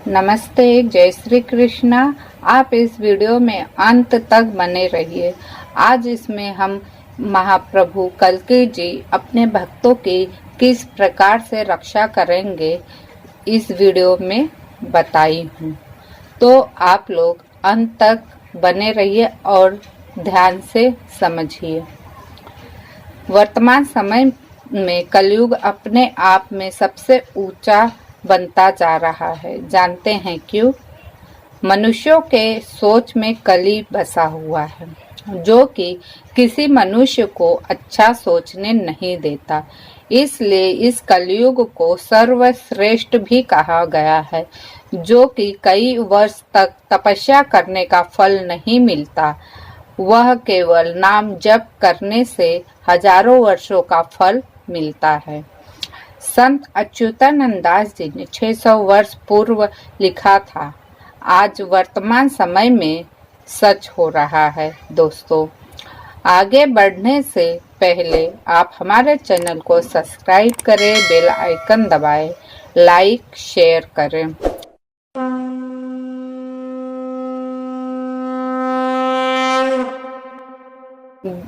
नमस्ते, जय श्री कृष्णा। आप इस वीडियो में अंत तक बने रहिए। आज इसमें हम महाप्रभु कल्कि जी अपने भक्तों की किस प्रकार से रक्षा करेंगे इस वीडियो में बताई हूँ। तो आप लोग अंत तक बने रहिए और ध्यान से समझिए। वर्तमान समय में कलयुग अपने आप में सबसे ऊंचा बनता जा रहा है। जानते हैं क्यों? मनुष्यों के सोच में कली बसा हुआ है, जो कि किसी मनुष्य को अच्छा सोचने नहीं देता। इसलिए इस कलयुग को सर्वश्रेष्ठ भी कहा गया है, जो कि कई वर्ष तक तपस्या करने का फल नहीं मिलता। वह केवल नाम जप करने से हजारों वर्षों का फल मिलता है। संत अच्युतानंद दास जी ने 600 वर्ष पूर्व लिखा था। आज वर्तमान समय में सच हो रहा है। दोस्तों, आगे बढ़ने से पहले आप हमारे चैनल को सब्सक्राइब करें, बेल आइकन दबाएं, लाइक शेयर करें।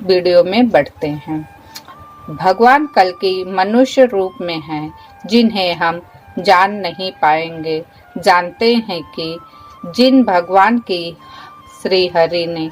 वीडियो में बढ़ते हैं। भगवान कल्कि मनुष्य रूप में हैं, जिन्हें हम जान नहीं पाएंगे। जानते हैं कि जिन भगवान की श्री हरि ने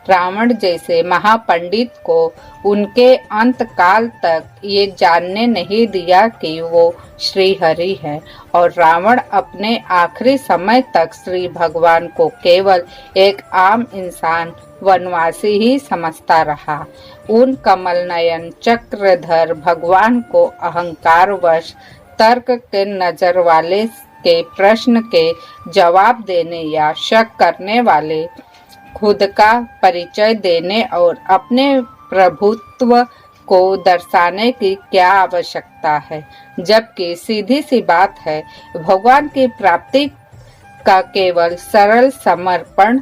रावण जैसे महापंडित को उनके अंत काल तक ये जानने नहीं दिया कि वो श्री हरि है, और रावण अपने आखिरी समय तक श्री भगवान को केवल एक आम इंसान वनवासी ही समझता रहा। उन कमल नयन चक्रधर भगवान को अहंकारवश तर्क के नजर वाले के प्रश्न के जवाब देने या शक करने वाले, खुद का परिचय देने और अपने प्रभुत्व को दर्शाने की क्या आवश्यकता है, जबकि सीधी सी बात है, भगवान की प्राप्ति का केवल सरल समर्पण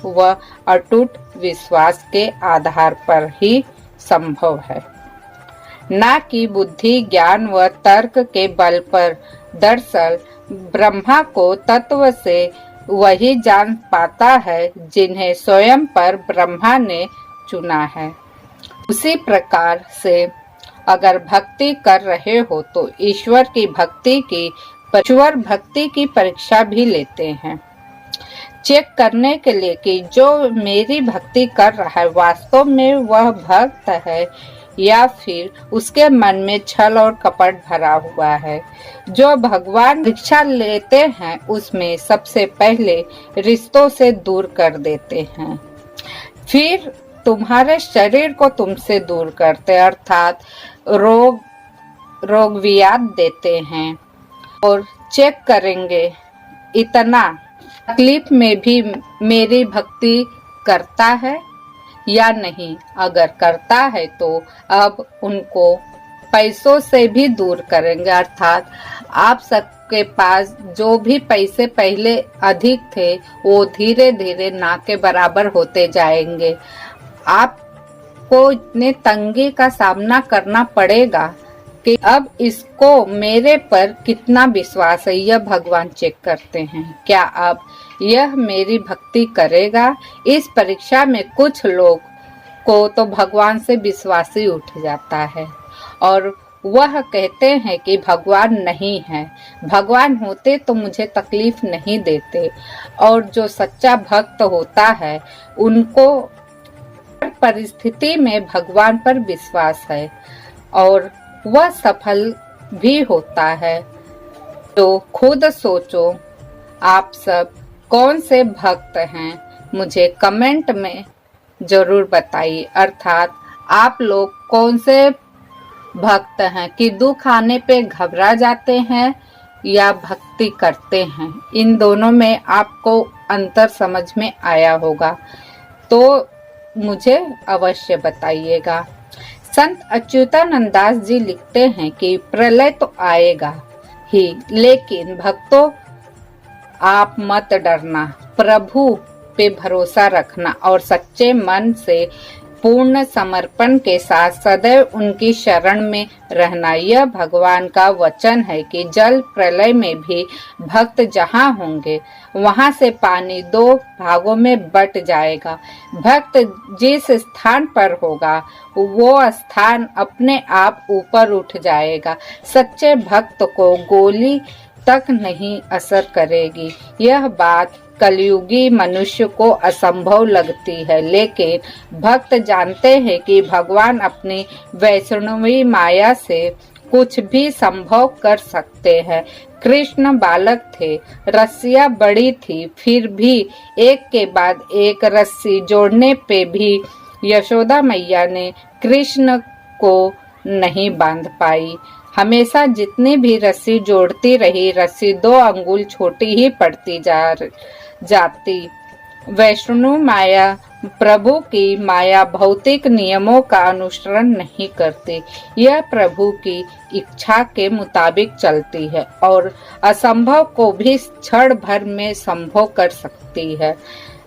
व अटूट विश्वास के आधार पर ही संभव है, न कि बुद्धि, ज्ञान व तर्क के बल पर। दरअसल ब्रह्मा को तत्व से वही जान पाता है जिन्हें स्वयं पर ब्रह्मा ने चुना है। उसी प्रकार से अगर भक्ति कर रहे हो तो ईश्वर भक्ति की परीक्षा भी लेते हैं, चेक करने के लिए कि जो मेरी भक्ति कर रहा है वास्तव में वह भक्त है या फिर उसके मन में छल और कपट भरा हुआ है। जो भगवान परीक्षा लेते हैं उसमें सबसे पहले रिश्तों से दूर कर देते हैं, फिर तुम्हारे शरीर को तुमसे दूर करते, अर्थात रोग व्याध देते हैं, और चेक करेंगे इतना तकलीफ में भी मेरी भक्ति करता है या नहीं। अगर करता है तो अब उनको पैसों से भी दूर करेंगे, अर्थात आप सबके पास जो भी पैसे पहले अधिक थे वो धीरे धीरे ना के बराबर होते जाएंगे। आपको इतने तंगी का सामना करना पड़ेगा कि अब इसको मेरे पर कितना विश्वास है, यह भगवान चेक करते हैं। क्या अब यह मेरी भक्ति करेगा? इस परीक्षा में कुछ लोग को तो भगवान से विश्वास ही उठ जाता है और वह कहते हैं कि भगवान नहीं है, भगवान होते तो मुझे तकलीफ नहीं देते। और जो सच्चा भक्त होता है उनको हर परिस्थिति में भगवान पर विश्वास है और वह सफल भी होता है। तो खुद सोचो, आप सब कौन से भक्त हैं? मुझे कमेंट में जरूर बताइए। अर्थात आप लोग कौन से भक्त हैं कि दुख आने पे घबरा जाते हैं या भक्ति करते हैं? इन दोनों में आपको अंतर समझ में आया होगा तो मुझे अवश्य बताइएगा। संत अच्युतानंद दास जी लिखते हैं कि प्रलय तो आएगा ही, लेकिन भक्तों आप मत डरना, प्रभु पे भरोसा रखना और सच्चे मन से पूर्ण समर्पण के साथ सदैव उनकी शरण में रहना। यह भगवान का वचन है कि जल प्रलय में भी भक्त जहाँ होंगे वहां से पानी 2 भागों में बट जाएगा। भक्त जिस स्थान पर होगा वो स्थान अपने आप ऊपर उठ जाएगा। सच्चे भक्त को गोली तक नहीं असर करेगी। यह बात कलयुगी मनुष्य को असंभव लगती है, लेकिन भक्त जानते हैं कि भगवान अपनी वैष्णवी माया से कुछ भी संभव कर सकते हैं। कृष्ण बालक थे, रस्सियां बड़ी थी, फिर भी एक के बाद एक रस्सी जोड़ने पे भी यशोदा मैया ने कृष्ण को नहीं बांध पाई। हमेशा जितनी भी रस्सी जोड़ती रही, रस्सी 2 अंगुल छोटी ही पड़ती जाती। वैष्णो माया प्रभु की माया भौतिक नियमों का अनुसरण नहीं करती। यह प्रभु की इच्छा के मुताबिक चलती है और असंभव को भी क्षण भर में संभव कर सकती है।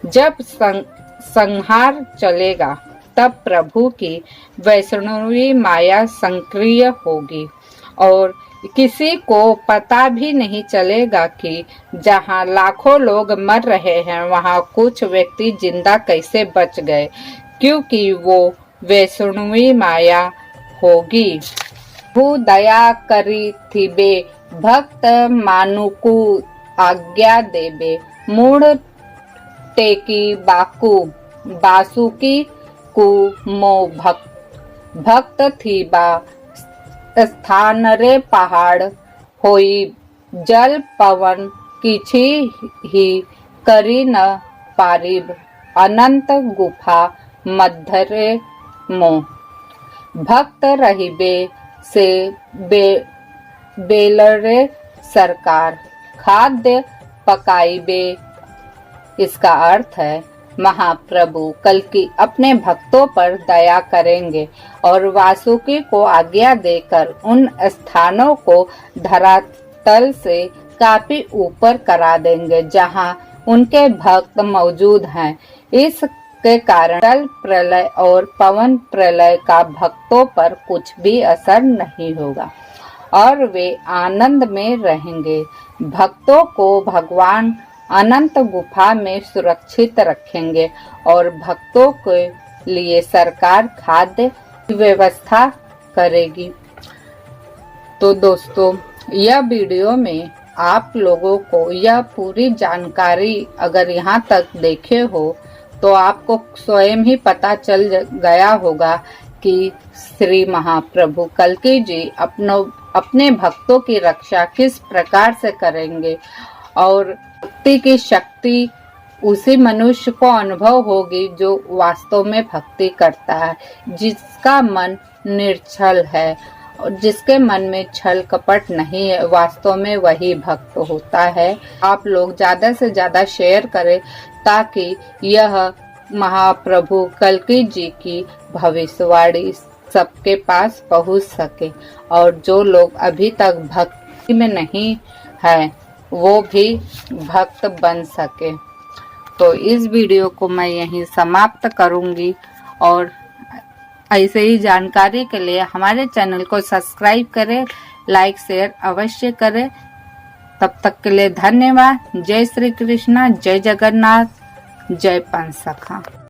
जब संहार चलेगा तब प्रभु की वैष्णवी माया सक्रिय होगी और किसी को पता भी नहीं चलेगा कि जहां लाखों लोग मर रहे हैं वहां कुछ व्यक्ति जिंदा कैसे बच गए, क्योंकि वो वैष्णवी माया होगी। भू दया करी थिबे भक्त मानुकु आज्ञा देबे मूड टेकी बासुकी कु मो भक्त थीबा स्थान रे पहाड़ होई जल पवन किछि ही करी न पारिब अनंत गुफा मध्यरे मो भक्त रहिबे से बेलरे सरकार खाद्य पकाइबे। इसका अर्थ है महाप्रभु कल्कि अपने भक्तों पर दया करेंगे और वासुकी को आज्ञा देकर उन स्थानों को धरातल से काफी ऊपर करा देंगे जहां उनके भक्त मौजूद हैं। इसके कारण जल प्रलय और पवन प्रलय का भक्तों पर कुछ भी असर नहीं होगा और वे आनंद में रहेंगे। भक्तों को भगवान अनंत गुफा में सुरक्षित रखेंगे और भक्तों के लिए सरकार खाद्य की व्यवस्था करेगी। तो दोस्तों, यह वीडियो में आप लोगों को यह पूरी जानकारी अगर यहाँ तक देखे हो तो आपको स्वयं ही पता चल गया होगा कि श्री महाप्रभु कल्कि जी अपने भक्तों की रक्षा किस प्रकार से करेंगे और भक्ति की शक्ति उसी मनुष्य को अनुभव होगी जो वास्तव में भक्ति करता है, जिसका मन निर्छल है और जिसके मन में छल कपट नहीं है, वास्तव में वही भक्त होता है। आप लोग ज्यादा से ज्यादा शेयर करें ताकि यह महाप्रभु कल्कि जी की भविष्यवाणी सबके पास पहुंच सके और जो लोग अभी तक भक्ति में नहीं है वो भी भक्त बन सके। तो इस वीडियो को मैं यहीं समाप्त करूंगी और ऐसे ही जानकारी के लिए हमारे चैनल को सब्सक्राइब करें, लाइक शेयर अवश्य करें। तब तक के लिए धन्यवाद। जय श्री कृष्णा, जय जगन्नाथ, जय पंचसखा।